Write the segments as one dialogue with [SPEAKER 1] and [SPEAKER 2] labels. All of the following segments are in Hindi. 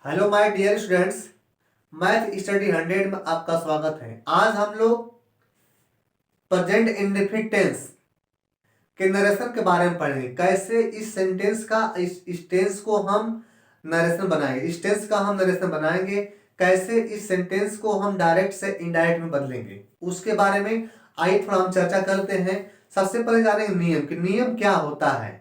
[SPEAKER 1] Hello my dear students. Math study 100 में आपका स्वागत है। आज हम लोग प्रेजेंट इंडेफिनिट टेंस के नरेशन के बारे में पढ़ेंगे। कैसे इस सेंटेंस का इस टेंस को हम नरेशन बनाएंगे, इस टेंस का हम नरेशन बनाएंगे। कैसे इस सेंटेंस को हम डायरेक्ट से इनडायरेक्ट में बदलेंगे, उसके बारे में आइए थोड़ा हम चर्चा करते हैं। सबसे पहले जानेंगे नियम कि नियम क्या होता है।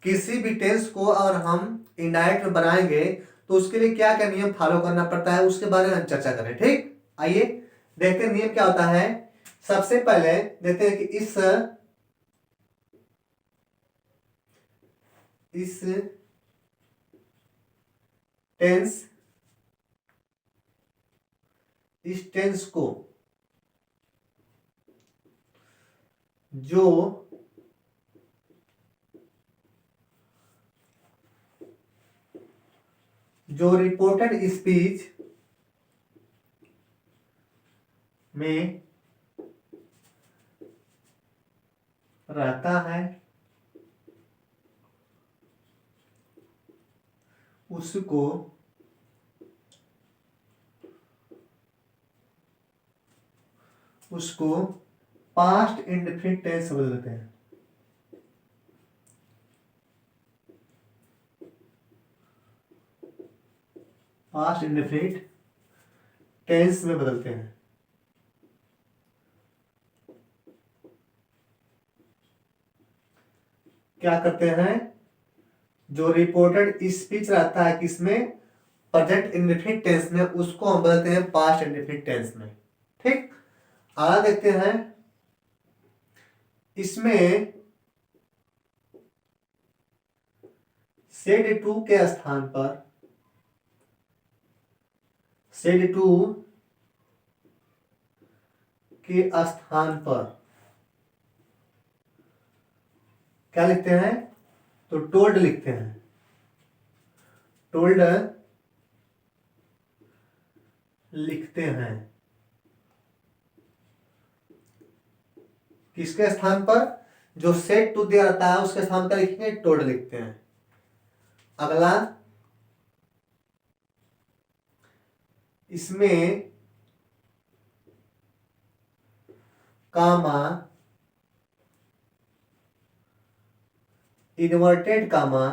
[SPEAKER 1] किसी भी टेंस को अगर हम इनडायरेक्ट में बनाएंगे तो उसके लिए क्या क्या नियम फॉलो करना पड़ता है, उसके बारे में हम चर्चा करें। ठीक, आइए देखते हैं नियम क्या होता है। सबसे पहले देखते हैं कि इस टेंस इस टेंस को जो रिपोर्टेड स्पीच में रहता है उसको पास्ट इंडेफिनिट टेंस बोल देते हैं। पास्ट इंडेफिनिट टेंस में बदलते हैं। क्या करते हैं, जो रिपोर्टेड स्पीच रहता है किसमें, प्रेजेंट इंडेफिनिट टेंस में, उसको हम बदलते हैं पास्ट इंडेफिनिट टेंस में। ठीक, आगे देखते हैं। इसमें सेड टू के स्थान पर क्या लिखते हैं, तो टोल्ड लिखते हैं। टोल्ड लिखते हैं किसके स्थान पर, जो सेड टू दिया रहता है उसके स्थान पर लिखेंगे टोल्ड लिखते हैं। अगला, इसमें कामा, इन्वर्टेड कामा,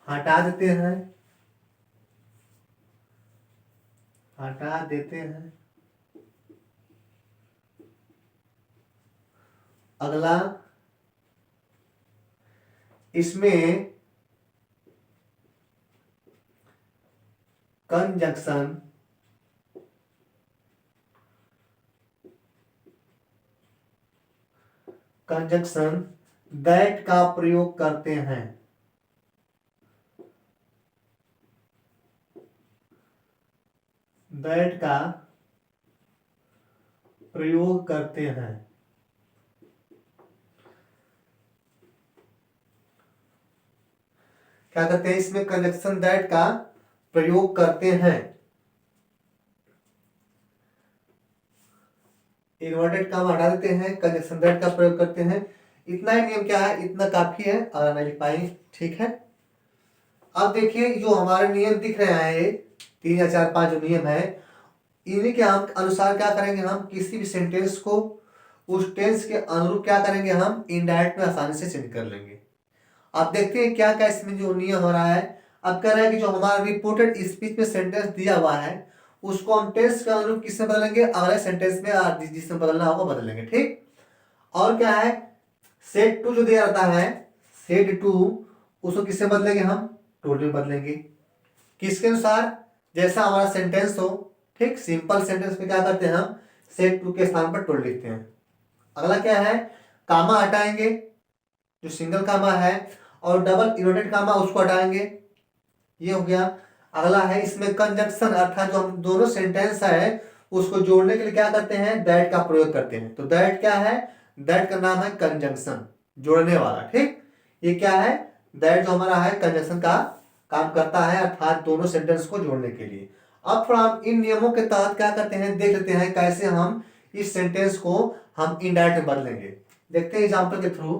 [SPEAKER 1] हटा देते हैं। अगला, इसमें कंजंक्शन दैट का प्रयोग करते हैं। दैट का प्रयोग करते हैं। क्या करते हैं, इसमें कंजंक्शन दैट का प्रयोग करते हैं। इन्वर्टेड काम हटा देते हैं, कंजंक्शन दैट का प्रयोग करते हैं। इतना ही नियम क्या है, इतना काफी है, अगर नहीं लिख पाएंगे ठीक है। अब देखिए जो हमारे नियम दिख रहे हैं, 3 या 4 5 जो नियम है, इन्हीं के हम अनुसार क्या करेंगे, हम किसी भी सेंटेंस को उस टेंस के अनुरूप क्या करेंगे, हम इनडायरेक्ट में आसानी से चेंज कर लेंगे। आप देखते हैं क्या क्या इसमें जो नियम हो रहा है। अब कह रहा है कि जो हमारा रिपोर्टेड स्पीच में सेंटेंस दिया हुआ है उसको हम टेंस के अनुरूप किससे बदलेंगे, अगले सेंटेंस में जिसमें बदलना होगा बदलेंगे। ठीक, और क्या है, सेड टू जो दिया रहता है, सेड टू, उसको किससे बदलेंगे, हम टोल्ड में बदलेंगे। किसके अनुसार, जैसा हमारा सेंटेंस हो। ठीक, सिंपल सेंटेंस में क्या करते हैं, हम सेड टू के स्थान पर टोल्ड लिखते हैं। अगला क्या है, कामा हटाएंगे, जो सिंगल कामा है, और डबल इन्वर्टेड कामा उसको हटाएंगे, ये हो गया। अगला है इसमें कंजंक्शन, अर्थात जो हम दोनों सेंटेंस है उसको जोड़ने के लिए क्या करते हैं, दैट का प्रयोग करते हैं। तो दैट क्या है, दैट का नाम है कंजंक्शन, जोड़ने वाला। ठीक, ये क्या है, दैट जो हमारा है कंजंक्शन का काम करता है, अर्थात दोनों सेंटेंस को जोड़ने के लिए। अब थोड़ा हम इन नियमों के तहत क्या करते हैं, देख लेते हैं कैसे हम इस सेंटेंस को हम इनडायरेक्ट में बदलेंगे। देखते हैं एग्जाम्पल के थ्रू।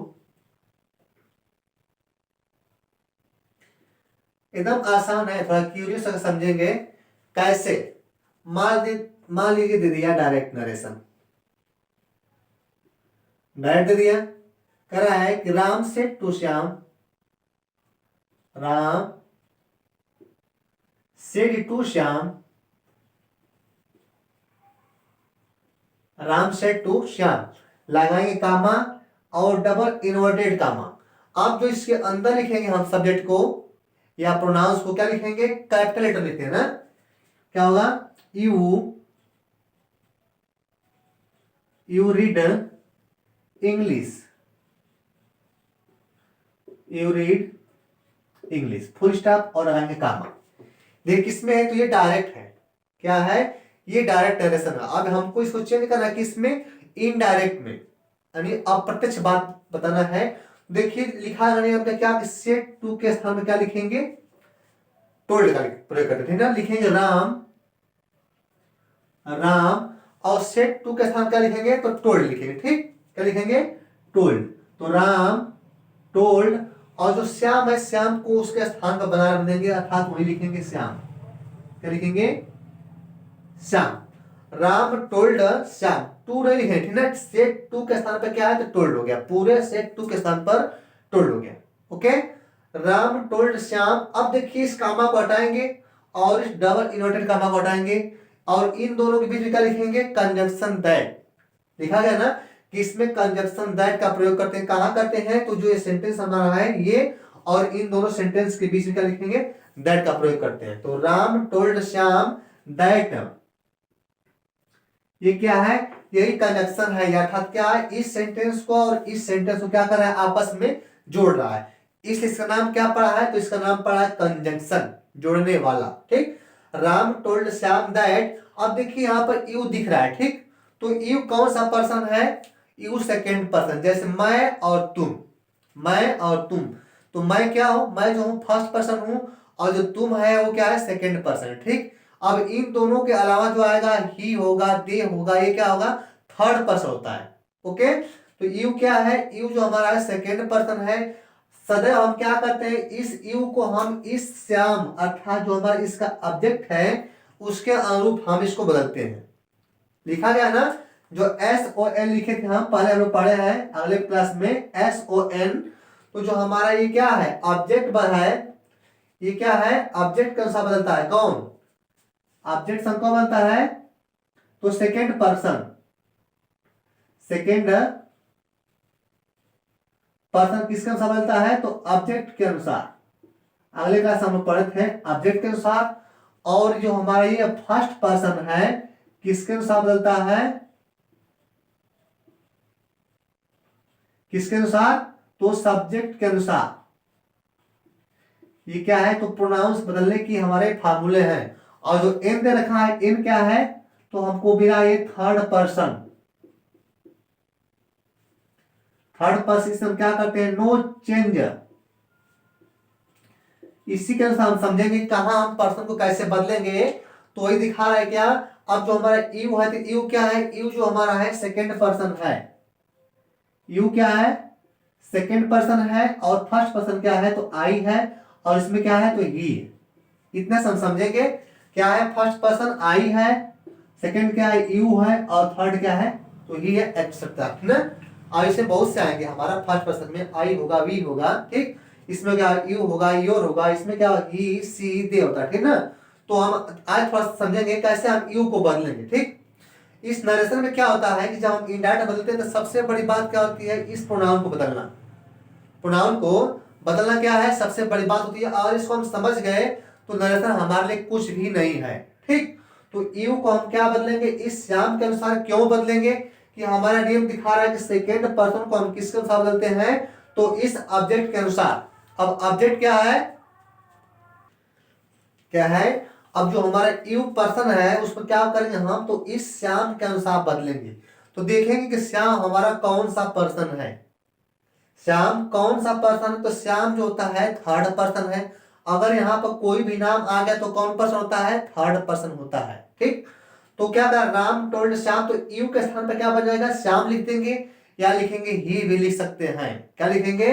[SPEAKER 1] एकदम आसान है, थोड़ा क्यूरियस अगर समझेंगे कैसे। मान लीजिए दे दिया डायरेक्ट नरेशन, डायरेक्ट दे दिया, कह रहा है कि Ram said to Shyam, Ram said to Shyam, Ram said to Shyam, लगाएंगे कामा और डबल इन्वर्टेड कामा। आप जो इसके अंदर लिखेंगे हम सब्जेक्ट को या प्रोनाउंस को क्या लिखेंगे, कैपिटल लेटर लिखते हैं ना, क्या होगा, you read English, you read English, full stop और लगाएंगे कामा। देखिए किसमें है, तो ये डायरेक्ट है, क्या है, ये डायरेक्ट नरेशन है। अब हमको इसको चेंज करना है किसमें, इनडायरेक्ट में, यानी अप्रत्यक्ष बात बताना है। देखिए लिखा है क्या, सेड टू के स्थान में क्या लिखेंगे, टोल्ड का प्रयोग करते थे ना, लिखेंगे राम, राम, और सेड टू के स्थान क्या लिखेंगे, तो टोल्ड लिखेंगे, ठीक, क्या लिखेंगे, टोल्ड। तो राम टोल्ड, और जो श्याम है श्याम को उसके स्थान पर बना देंगे, अर्थात वही लिखेंगे श्याम, क्या लिखेंगे, श्याम। राम टोल्ड श्याम, टू नहीं लिखे, ठीक ना, सेट टू के स्थान पर क्या है, तो टोल्ड हो गया, पूरे सेट टू के स्थान पर टोल्ड हो गया, ओके। राम टोल्ड श्याम। अब देखिए इस कामा को हटाएंगे और इस डबल इन्वर्टेड कामा को हटाएंगे, और इन दोनों के बीच में क्या लिखेंगे, कंजंक्शन दैट, लिखा गया ना कि इसमें कंजंक्शन दैट का प्रयोग करते हैं, कहां करते हैं, तो जो ये सेंटेंस हमारा है ये, और इन दोनों सेंटेंस के बीच में क्या लिखेंगे, दैट का प्रयोग करते हैं। तो राम टोल्ड श्याम दैट, ये क्या है, यही कंजंक्शन है, अर्थात क्या है, इस सेंटेंस को और इस सेंटेंस को क्या कर रहा है, आपस में जोड़ रहा है, इसलिए इसका नाम क्या पड़ा है, तो इसका नाम पड़ा है कंजंक्शन, जोड़ने वाला, ठीक। Ram told Shyam that. अब देखिए यहाँ पर यू दिख रहा है, ठीक, तो यू कौन सा पर्सन है, यू सेकेंड पर्सन, जैसे मैं और तुम, मैं और तुम, तो मैं क्या हूं, मैं जो हूं फर्स्ट पर्सन हूं, और जो तुम है वो क्या है, सेकेंड पर्सन, ठीक। अब इन दोनों के अलावा जो आएगा, ही होगा, दे होगा, ये क्या होगा, थर्ड पर्सन होता है, ओके। तो यू क्या है, यू जो हमारा है सेकेंड पर्सन है। सदैव हम क्या करते हैं, इस यू को हम इस श्याम अर्थात जो हमारा इसका ऑब्जेक्ट है उसके अनुरूप हम इसको बदलते हैं। लिखा गया ना, जो SON लिखे थे हम पहले, हम लोग पढ़े हैं अगले क्लास में, SON, तो जो हमारा ये क्या है, ऑब्जेक्ट है, ये क्या है, ऑब्जेक्ट के अनुसार बदलता है, कौन, ऑब्जेक्ट कौन बनता है, तो सेकेंड पर्सन, सेकेंड पर्सन किसके अनुसार बदलता है, तो ऑब्जेक्ट के अनुसार, अगले क्लास हम लोग पढ़े थे ऑब्जेक्ट के अनुसार। और जो हमारा ये फर्स्ट पर्सन है किसके अनुसार बदलता है, किसके अनुसार, तो सब्जेक्ट के अनुसार। ये क्या है, तो प्रोनाउंस बदलने की हमारे फार्मूले हैं। और जो एन दे रखा है, एन क्या है, तो हमको मिला ये थर्ड पर्सन, थर्ड पर्सन हम क्या करते हैं, नो चेंज। इसी के अनुसार हम समझेंगे कहां हम पर्सन को कैसे बदलेंगे, तो वही दिखा रहा है क्या। अब जो हमारा यू है, तो यू क्या है, यू जो हमारा है सेकेंड पर्सन है, यू क्या है, सेकेंड पर्सन है, और फर्स्ट पर्सन क्या है, तो आई है, और इसमें क्या है, तो ही। इतना हम समझेंगे, क्या है, फर्स्ट पर्सन आई है, सेकेंड क्या है, यू है, और थर्ड क्या है, तो ही है, एक्सेट्रा, ठीक ना। और इसे बहुत से आएंगे, हमारा फर्स्ट पर्सन में आई होगा, वी होगा, ठीक, इसमें क्या यू होगा, योर होगा, इसमें क्या ही, सी, दे होता है, ठीक ना। तो हम आज थोड़ा समझेंगे कैसे हम यू को बदलेंगे, ठीक। इस नरेशन में क्या होता है कि जब हम इनडायरेक्ट बदलते हैं तो सबसे बड़ी बात क्या होती है, इस प्रोनाउन को बदलना, प्रोनाउन को बदलना क्या है, सबसे बड़ी बात होती है। और इसको हम समझ गए तो नरेशन हमारे लिए कुछ भी नहीं है, ठीक। तो यू को हम क्या बदलेंगे, इस श्याम के अनुसार। क्यों बदलेंगे, कि हमारा नियम दिखा रहा है कि सेकेंड पर्सन को हम किसके अनुसार बदलते हैं, तो इस ऑब्जेक्ट के अनुसार। अब ऑब्जेक्ट क्या है, क्या है, अब जो हमारा यू पर्सन है उसको क्या करेंगे हम, तो इस श्याम के अनुसार बदलेंगे। तो देखेंगे कि श्याम हमारा कौन सा पर्सन है, श्याम कौन सा पर्सन है, तो श्याम जो होता है थर्ड पर्सन है। अगर यहाँ पर कोई भी नाम आ गया तो कौन पर्सन होता है, थर्ड पर्सन होता है, ठीक। तो क्या कर, राम टोल्ड श्याम, तो यू के स्थान पर क्या बन जाएगा, श्याम लिख देंगे। या लिखेंगे ही भी लिख सकते हैं। क्या लिखेंगे?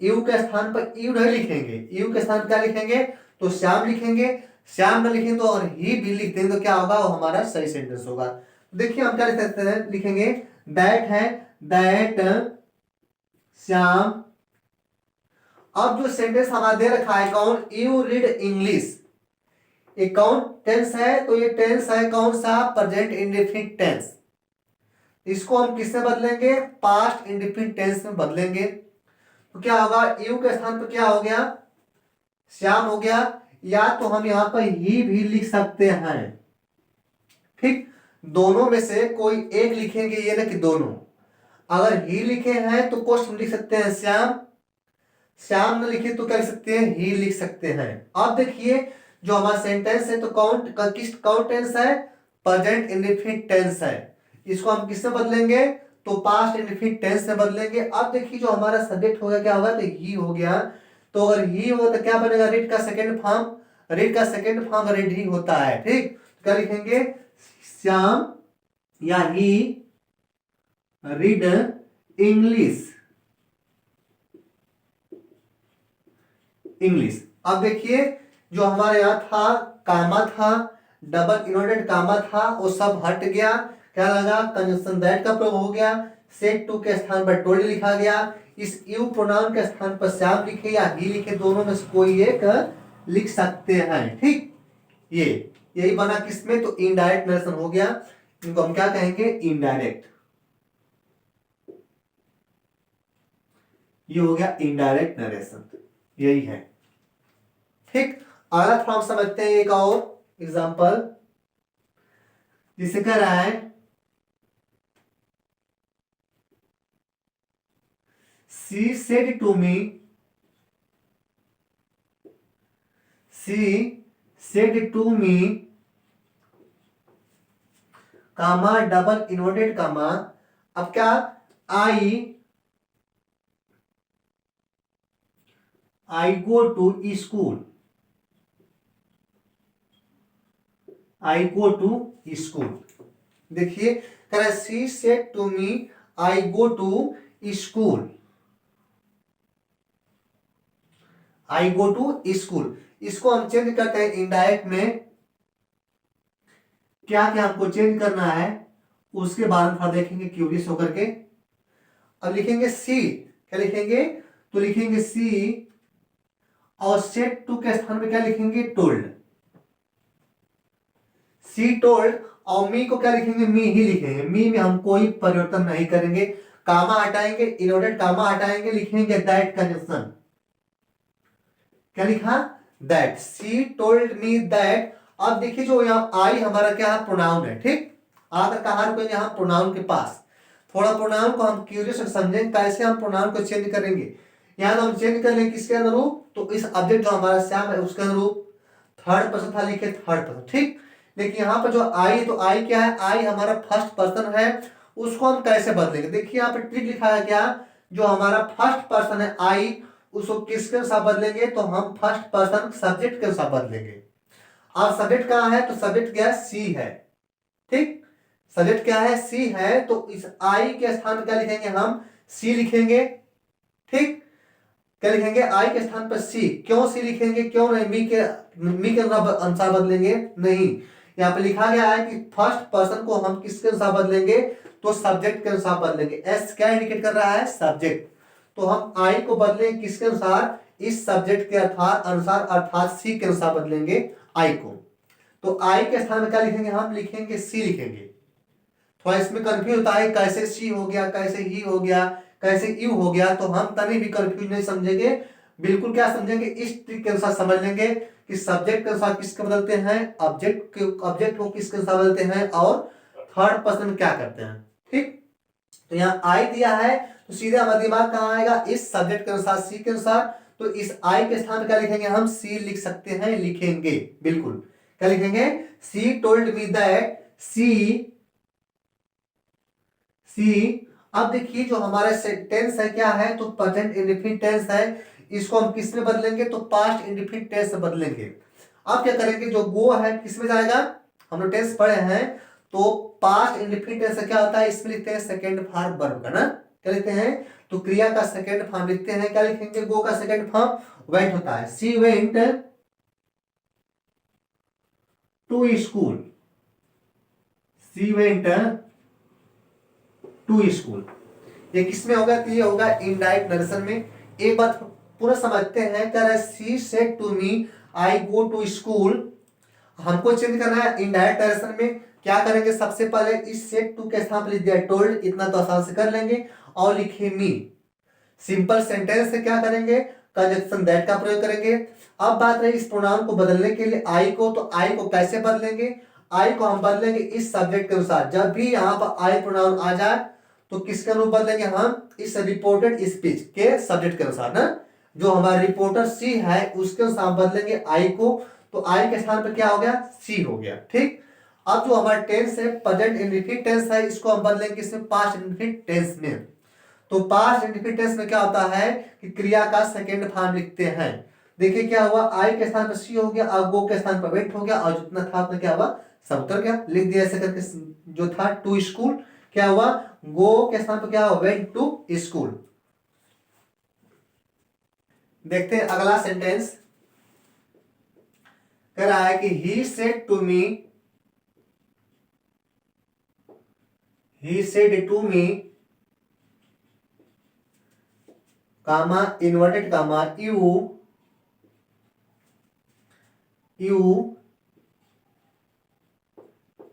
[SPEAKER 1] यू के स्थान पर यू नहीं लिखेंगे, यू के स्थान क्या लिखेंगे? तो श्याम लिखेंगे। श्याम न लिखेंगे तो और ही भी लिख देंगे तो क्या होगा? वो हमारा सही सेंटेंस होगा। देखिए हम क्या लिख सकते हैं, लिखेंगे दैट है, दैट श्याम। अब जो सेंटेंस हमारा दे रखा है कौन? यू रीड इंग्लिश, ये कौन टेंस है? तो ये टेंस है कौन सा? Present indefinite tense. इसको हम किससे बदलेंगे? पास्ट इंडेफिनिट टेंस में बदलेंगे। तो क्या होगा? यू के स्थान पर क्या हो गया? श्याम हो गया। या तो हम यहां पर ही भी लिख सकते हैं, ठीक। दोनों में से कोई एक लिखेंगे, ये ना कि दोनों। अगर ही लिखे हैं तो क्वेश्चन लिख सकते हैं श्याम, श्याम न लिखे तो क्या लिख सकते हैं? ही लिख सकते हैं। अब देखिए जो हमारा सेंटेंस है तो कौन टेंस है? प्रेजेंट इंडेफिनिट टेंस है। इसको हम किससे बदलेंगे? तो पास्ट इंडेफिनिट टेंस से बदलेंगे। अब देखिए जो हमारा सब्जेक्ट होगा क्या होगा? तो ही हो गया। तो अगर ही होगा तो क्या बनेगा? रीड का सेकंड फॉर्म, रीड का सेकंड फॉर्म रीड ही होता है, ठीक। तो क्या लिखेंगे? श्याम या ही रीड इंग्लिश, इंग्लिश। अब देखिए जो हमारे यहाँ था कामा था, डबल इनवर्टेड कामा था, वो सब हट गया। क्या लगा? कंजंक्शन दैट का प्रयोग हो गया। सेट टू के स्थान पर टोल्ड लिखा गया। इस यू प्रोनाउन के स्थान पर श्याम लिखे या ही लिखे, दोनों में से कोई एक लिख सकते हैं, ठीक। ये यही बना किसमें? तो इनडायरेक्ट नरेशन हो गया। इनको हम क्या कहेंगे? इनडायरेक्ट। ये हो गया इनडायरेक्ट नरेशन, यही है, ठीक। अगला फॉर्म समझते हैं, एक और एग्जांपल जिसे कह रहा है she said to me, she said to me, comma double inverted comma. अब क्या? I go to school, I go to school। देखिए कह रहा है she said to me I go to school, I go to school। इसको हम चेंज करते हैं इनडायरेक्ट में। क्या क्या हमको चेंज करना है उसके बारे में थोड़ा देखेंगे क्यूरियस होकर के। अब लिखेंगे सी, क्या लिखेंगे? तो लिखेंगे सी और सेट टू के स्थान में क्या लिखेंगे? टोल्ड। सी टोल्ड और मी को क्या लिखेंगे? मी ही लिखेंगे। मी में हम कोई परिवर्तन नहीं करेंगे। कामा हटाएंगे, इनवर्टेड कामा हटाएंगे, लिखेंगे दैट कंजंक्शन। क्या लिखा? That. C told me that. अब देखिए जो यहाँ आई हमारा क्या है? प्रोनाउन है, ठीक। आकर कहा रुकेंगे? यहाँ प्रोनाउन के पास। थोड़ा प्रोनाउन को हम क्यूरियस समझें, कैसे हम प्रोनाउन को चेंज करेंगे। यहाँ तो हम चेंज कर लेंगे किसके अनुरूप? तो इस ऑब्जेक्ट जो हमारा श्याम है उसके अनुरूप। थर्ड पर्सन था, लिखे थर्ड पर्सन, ठीक। लेकिन यहाँ पर जो आई, तो आई क्या है? आई हमारा फर्स्ट पर्सन है, उसको हम कैसे बदलेंगे? देखिए यहाँ पे ट्रिक लिखा है क्या? जो हमारा फर्स्ट पर्सन है आई, उसको किसके अनुसार बदलेंगे? तो हम फर्स्ट पर्सन सब्जेक्ट के अनुसार बदलेंगे। अब सब्जेक्ट कहाँ है? तो सब्जेक्ट क्या है? सी है, ठीक। सब्जेक्ट क्या है? सी है। तो इस आई के स्थान पर क्या लिखेंगे? हम सी लिखेंगे, ठीक। क्या लिखेंगे? आई के स्थान पर सी। क्यों सी लिखेंगे? क्यों नहीं मी के अनुसार बदलेंगे? नहीं, यहाँ पे लिखा गया है कि फर्स्ट पर्सन को हम किसके अनुसार बदलेंगे? तो सब्जेक्ट के अनुसार बदलेंगे। एस क्या इंडिकेट कर रहा है? सब्जेक्ट। तो हम आई को बदलेंगे किसके अनुसार? इस सब्जेक्ट के अनुसार, अर्थात सी के अनुसार बदलेंगे आई को। तो आई के स्थान में क्या लिखेंगे? हम लिखेंगे सी लिखेंगे। थोड़ा इसमें कंफ्यूज होता है, कैसे सी हो गया, कैसे ही हो गया, कैसे यू हो गया। तो हम तभी भी कंफ्यूज नहीं समझेंगे, बिल्कुल क्या समझेंगे? इस ट्रिक के अनुसार समझ लेंगे कि सब्जेक्ट के अनुसार किसके बदलते हैं, ऑब्जेक्ट को किसके अनुसार बदलते हैं, और थर्ड पर्सन क्या करते हैं, ठीक। तो यहाँ आई दिया है तो सीधे हमारा दिमाग कहाँ आएगा? इस सब्जेक्ट के अनुसार, सी के अनुसार। तो इस आई के स्थान क्या लिखेंगे? हम सी लिख सकते हैं, लिखेंगे बिल्कुल। क्या लिखेंगे? सी टोल्ड मी दैट सी। अब देखिए जो हमारा टेंस है क्या है? तो प्रेजेंट इंडेफिनिट टेंस है। इसको हम किस में बदलेंगे? तो पास्ट इंडेफिनिट टेंस से बदलेंगे। अब क्या करेंगे? जो गो है किस में जाएगा? हम लोग टेंस पढ़े हैं, तो पास्ट इंडेफिनिट टेंस क्या होता है? इसमें लिखते हैं सेकंड फॉर्म वर्ब का ना, क्या लिखते हैं? तो क्रिया का सेकंड फॉर्म लिखते हैं, क्या लिखेंगे? गो का सेकंड फॉर्म वेंट होता है। She went to school, she went to school. ये किसमें होगा? तो ये होगा इनडायरेक्ट नरेशन में। एक बात पूरा समझते हैं, कह रहा है she said to me I go to school. हमको चेंज करना है इनडायरेक्ट नरेशन में। क्या करेंगे? सबसे पहले इस सेड टू के साथ लिख दिया टोल्ड, इतना तो आसान से कर लेंगे, और लिखे मी। सिंपल सेंटेंस से क्या करेंगे? कंजक्शन दैट का प्रयोग करेंगे। अब बात रही इस प्रोनाउन को बदलने के लिए आई को, तो आई को कैसे बदलेंगे? आई को हम बदलेंगे इस सब्जेक्ट के अनुसार। जब भी यहाँ पर आई प्रोनाउन आ जाए तो किसके अनुरूप बदलेंगे? हम इस रिपोर्टेड स्पीच के सब्जेक्ट के अनुसार ना, जो हमारा रिपोर्टर सी है उसके अनुसार बदलेंगे आई को। तो आई के स्थान पर क्या हो गया? सी हो गया। ठीक। अब जो हमारा टेंस है प्रेजेंट इंडेफिनिट टेंस है, इसको हम बदलेंगे इसमें पास्ट इंडेफिनिट टेंस में। तो पास्ट इंडेफिनिट टेंस में क्या होता है कि क्रिया का सेकंड फॉर्म लिखते हैं। देखिए क्या हुआ? आई के स्थान पर सी हो गया, अब गो के स्थान पर वेंट हो गया, और जितना था उतना क्या हुआ? सब उतर गया। लिख दिया ऐसे करके। जो था टू स्कूल, क्या हुआ? गो के स्थान पर क्या हुआ? Went to school. देखते हैं अगला सेंटेंस। कह रहा है कि he said to me, he said to me comma inverted comma you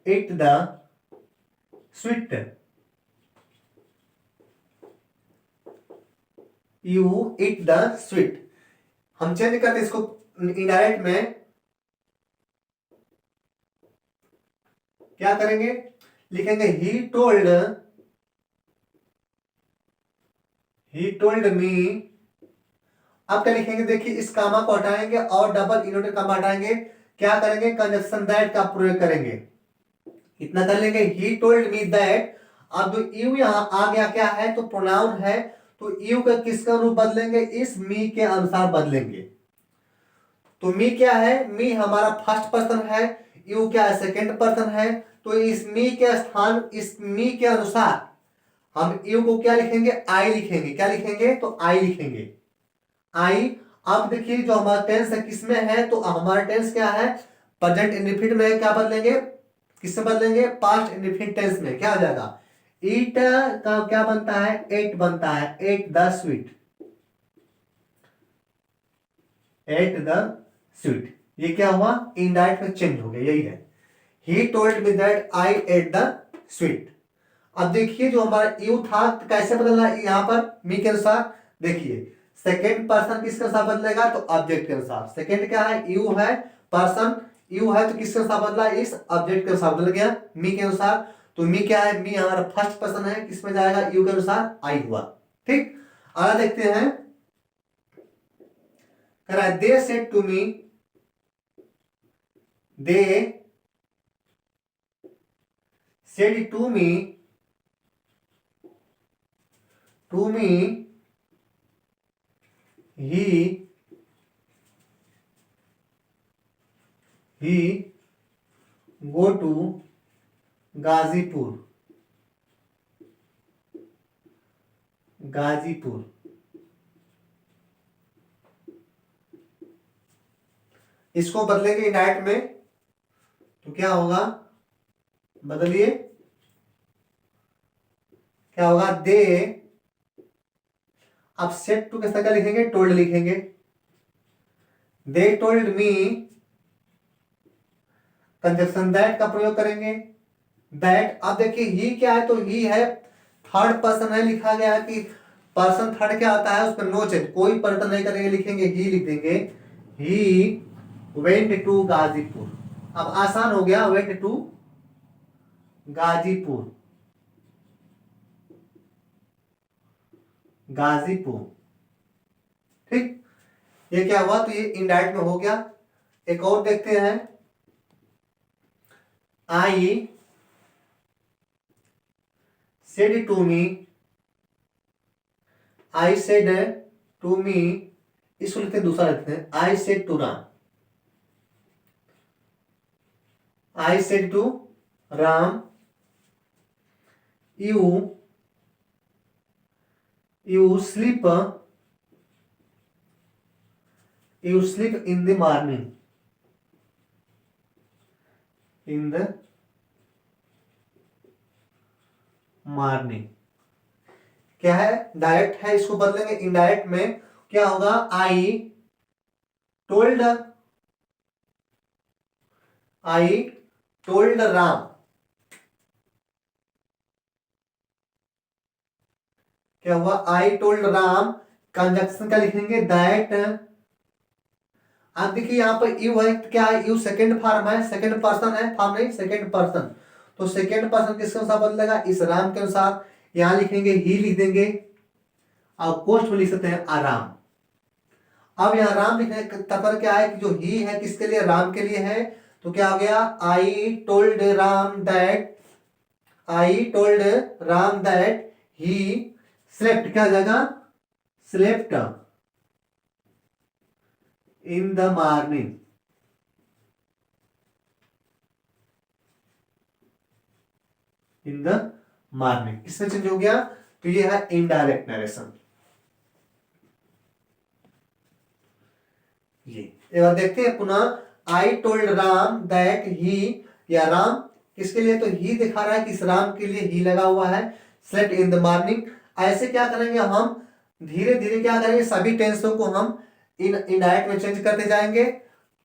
[SPEAKER 1] eat the sweet, you eat the sweet। हम चेंज करते इसको इनडायरेक्ट में। क्या करेंगे? लिखेंगे ही टोल्ड मी। अब क्या लिखेंगे? देखिए इस कामा को हटाएंगे और डबल इनवर्टेड कामा हटाएंगे। क्या करेंगे? कंजक्शन दैट का प्रयोग करेंगे। इतना कर लेंगे, ही टोल्ड मी दैट। अब जो यू यहां आ गया क्या है? तो प्रोनाउन है, तो यू का किसका रूप बदलेंगे? इस मी के अनुसार बदलेंगे। तो मी क्या है? मी हमारा फर्स्ट पर्सन है, यू क्या है? सेकंड पर्सन है। तो इस मी के स्थान, इस मी के अनुसार हम यू को क्या लिखेंगे? आई लिखेंगे। क्या लिखेंगे? तो आई लिखेंगे, आई। अब देखिए जो हमारा टेंस है किसमें है? तो हमारा टेंस क्या है? प्रेजेंट इंडेफिनिट में। क्या बदलेंगे? किससे बदलेंगे? पास्ट इंडेफिनिट टेंस में। क्या आ जाएगा? ईट का क्या बनता है? एट बनता है, at the sweet, at the sweet. ये क्या हुआ? इनडायरेक्ट में चेंज हो गया, यही है। He told me that I at the sweet. अब देखिए जो हमारा यू था तो कैसे बदलना है यहां पर मी के अनुसार? देखिए सेकेंड पर्सन किसके अनुसार बदलेगा? तो ऑब्जेक्ट के अनुसार। सेकेंड क्या है? यू है, पर्सन यू है, तो किसके अनुसार बदला? इस ऑब्जेक्ट के अनुसार बदल गया, मी के अनुसार। तो मी क्या है? मी हमारा फर्स्ट पर्सन है, किसमें जाएगा? यू के अनुसार, आई हुआ। ठीक। अगला देखते हैं। कह रहा है they said to me, they said to me he go to Ghazipur, Ghazipur. इसको बदलेंगे इनडायरेक्ट में, तो क्या होगा? बदलिए, क्या होगा? दे। अब सेट टू के साथ क्या लिखेंगे? टोल्ड लिखेंगे। They told me, conjunction that का प्रयोग करेंगे। दैट, अब देखिए ही क्या है? तो ही है, थर्ड पर्सन है, लिखा गया है कि पर्सन थर्ड क्या आता है? उस पर नो चेंज, कोई परिवर्तन नहीं करेंगे, लिखेंगे ही लिख देंगे। He went to Ghazipur. अब आसान हो गया, वेंट टू गाजीपुर, गाजीपुर। ठीक। ये क्या हुआ? तो ये इनडायरेक्ट में हो गया। एक और देखते हैं। I said to me, I said to me, इसको लिखते हैं, दूसरा लिखते हैं। I said to Ram, I said to Ram, you you sleep in the morning, in the morning. क्या है, डायरेक्ट है, इसको बदलेंगे इनडायरेक्ट में। क्या होगा, आई टोल्ड राम। क्या हुआ, आई टोल्ड राम। कंजक्शन का लिखेंगे दैट। आप देखिए यहाँ पर यू है, क्या है, यू सेकंड फॉर्म है, सेकंड पर्सन है, फॉर्म नहीं, सेकंड पर्सन। तो सेकंड पर्सन किसके अनुसार बदलेगा, इस राम के अनुसार। यहां लिखेंगे ही लिख देंगे, और पोस्ट में लिख सकते हैं आराम। अब यहाँ राम लिखने का तात्पर्य क्या है कि जो ही है किसके लिए, राम के लिए है। तो क्या हो गया, I told Ram that he slept. क्या हो जाएगा, slept in the morning. In the morning इसमें चेंज हो गया। तो ये है इनडायरेक्ट नरेशन। ये एक बार देखते हैं पुनः, I told Ram that he, या राम किसके लिए, तो ही दिखा रहा है कि इस राम के लिए ही लगा हुआ है, स्लेप्ट इन द मॉर्निंग। ऐसे क्या करेंगे हम, धीरे धीरे क्या करेंगे, सभी टेंसों को हम इनडायरेक्ट में चेंज करते जाएंगे।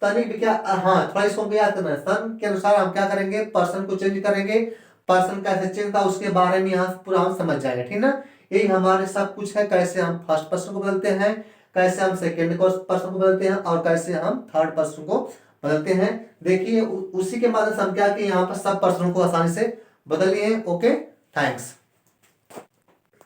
[SPEAKER 1] तनिक भी क्या, हाँ थोड़ा इसको हमको याद करना है। सन के अनुसार हम क्या करेंगे, पर्सन को चेंज करेंगे। पर्सन कैसे चेंज था उसके बारे में यहाँ पूरा हम समझ जाएंगे, ठीक ना। यही हमारे सब कुछ है, कैसे हम फर्स्ट पर्सन को बदलते हैं, कैसे हम सेकेंड पर्सन को बदलते हैं, और कैसे हम थर्ड पर्सन को बदलते हैं। देखिए उसी के माध्यम से हम क्या किए, यहाँ पर सब पर्सन को आसानी से बदल लिए। Okay, thanks.